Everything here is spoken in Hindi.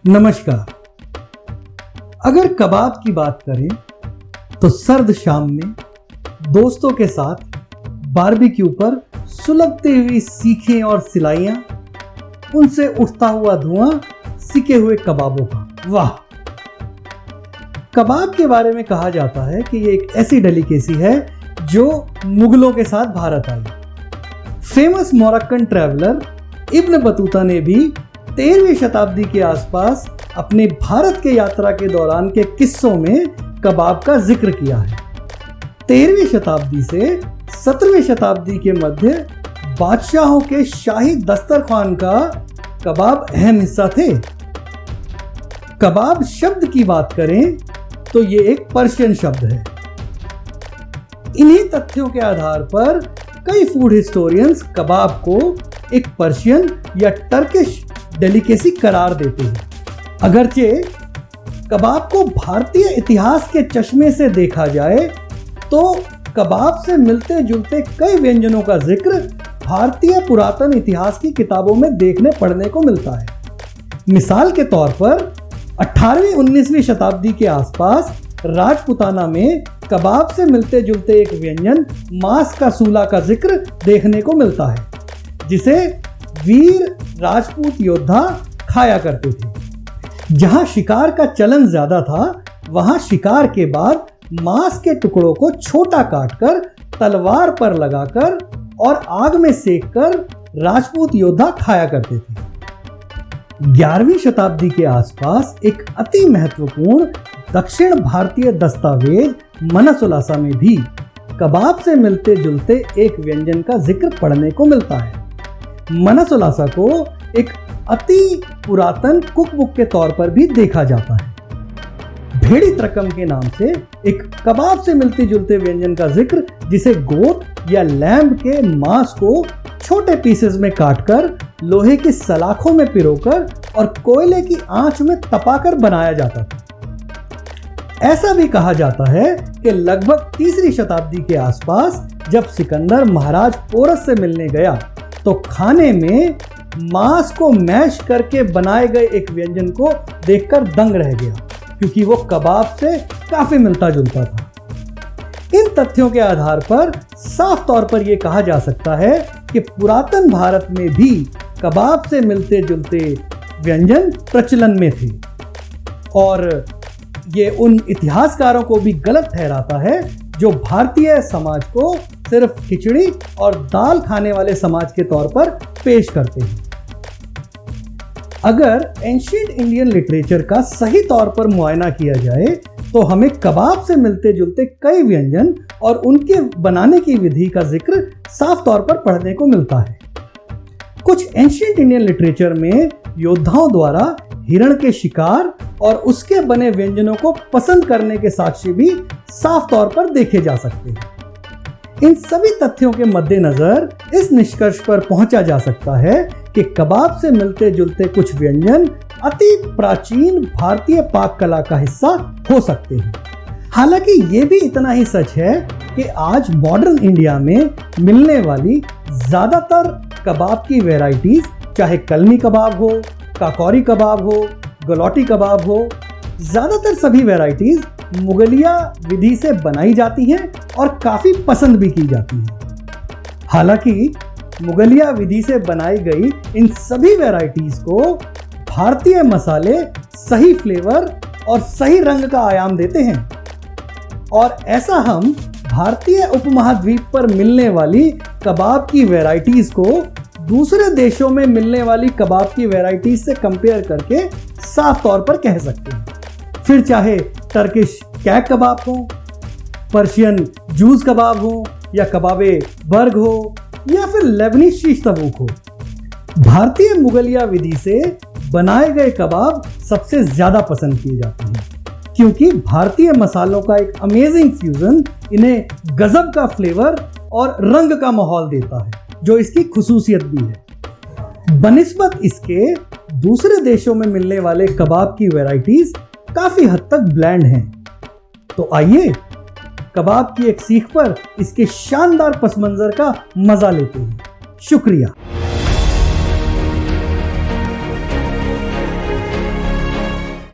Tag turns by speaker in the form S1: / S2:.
S1: नमस्कार। अगर कबाब की बात करें तो सर्द शाम में दोस्तों के साथ बारबेक्यू पर सुलगती हुई सीखें और सिलाइयां, उनसे उठता हुआ धुआं, सिके हुए कबाबों का, वाह। कबाब के बारे में कहा जाता है कि ये एक ऐसी डेलिकेसी है जो मुगलों के साथ भारत आई। Famous Moroccan traveller Ibn Battuta ने भी 13वीं शताब्दी के आसपास अपने भारत के यात्रा के दौरान के किस्सों में कबाब का जिक्र किया है। 13वीं शताब्दी से 17वीं शताब्दी के मध्य बादशाहों के शाही दस्तरखान का कबाब अहम हिस्सा थे। कबाब शब्द की बात करें तो ये एक पर्शियन शब्द है। इन्हीं तथ्यों के आधार पर कई फूड हिस्टोरियंस कबाब को एक पर्शियन या टर्किश डेलिकेसी करार देते हैं। अगरचे कबाब को भारतीय इतिहास के चश्मे से देखा जाए तो कबाब से मिलते जुलते कई व्यंजनों का जिक्र भारतीय पुरातन इतिहास की किताबों में देखने पढ़ने को मिलता है। मिसाल के तौर पर 18वीं-19वीं शताब्दी के आसपास राजपुताना में कबाब से मिलते जुलते एक व्यंजन मांस का सूला का जिक्र देखने को मिलता है, जिसे वीर राजपूत योद्धा खाया करते थे। जहां शिकार का चलन ज्यादा था, वहां शिकार के बाद मांस के टुकड़ों को छोटा काटकर तलवार पर लगाकर और आग में सेककर राजपूत योद्धा खाया करते थे। 11वीं शताब्दी के आसपास एक अति महत्वपूर्ण दक्षिण भारतीय दस्तावेज मनसोलासा में भी कबाब से मिलते जुलते एक व्यंजन का जिक्र पढ़ने को मिलता है। मनसोलासा को एक अति पुरातन कुकबुक के तौर पर भी देखा जाता है। भेड़ी त्रकम के नाम से एक कबाब से मिलते जुलते व्यंजन का जिक्र, जिसे गोट या लैम्ब के मांस को छोटे पीसेस में काटकर लोहे की सलाखों में पिरोकर और कोयले की आंच में तपाकर बनाया जाता था। ऐसा भी कहा जाता है कि लगभग 3री शताब्दी के आसपास जब सिकंदर महाराज पोरस से मिलने गया तो खाने में मांस को मैश करके बनाए गए एक व्यंजन को देखकर दंग रह गया, क्योंकि वो कबाब से काफी मिलता जुलता था। इन तथ्यों के आधार पर साफ तौर पर यह कहा जा सकता है कि पुरातन भारत में भी कबाब से मिलते जुलते व्यंजन प्रचलन में थे, और ये उन इतिहासकारों को भी गलत ठहराता है जो भारतीय समाज को सिर्फ खिचड़ी और दाल खाने वाले समाज के तौर पर पेश करते हैं। अगर एंशिएंट इंडियन लिटरेचर का सही तौर पर मुआयना किया जाए तो हमें कबाब से मिलते जुलते कई व्यंजन और उनके बनाने की विधि का जिक्र साफ तौर पर पढ़ने को मिलता है। कुछ एंशिएंट इंडियन लिटरेचर में योद्धाओं द्वारा हिरण के शिकार और उसके बने व्यंजनों को पसंद करने के साक्ष्य भी साफ तौर पर देखे जा सकते हैं। इन सभी तथ्यों के मद्देनजर इस निष्कर्ष पर पहुंचा जा सकता है कि कबाब से मिलते जुलते कुछ व्यंजन अति प्राचीन भारतीय पाक कला का हिस्सा हो सकते हैं। हालांकि ये भी इतना ही सच है कि आज मॉडर्न इंडिया में मिलने वाली ज्यादातर कबाब की वैरायटीज, चाहे कलमी कबाब हो, काकौरी कबाब हो, गलौटी कबाब हो, ज्यादातर सभी वैरायटीज मुगलिया विधि से बनाई जाती हैं और काफी पसंद भी की जाती हैं। हालांकि मुगलिया विधि से बनाई गई इन सभी वैरायटीज को भारतीय मसाले सही फ्लेवर और सही रंग का आयाम देते हैं, और ऐसा हम भारतीय उपमहाद्वीप पर मिलने वाली कबाब की वैरायटीज को दूसरे देशों में मिलने वाली कबाब की वैरायटीज से कंपेयर करके साफ तौर पर कह सकते हैं। फिर चाहे टर्किश कैक कबाब हो, पर्शियन जूस कबाब हो, या कबाबे बर्ग हो, या फिर लेबनीज शीश तबूक हो, भारतीय मुगलिया विधि से बनाए गए कबाब सबसे ज्यादा पसंद किए जाते हैं, क्योंकि भारतीय मसालों का एक अमेजिंग फ्यूजन इन्हें गजब का फ्लेवर और रंग का माहौल देता है, जो इसकी खुसूसियत भी है। बनिस्बत इसके दूसरे देशों में मिलने वाले कबाब की वैरायटीज काफी हद तक ब्लैंड हैं। तो आइए कबाब की एक सीख पर इसके शानदार पस मंजर का मजा लेते हैं। शुक्रिया।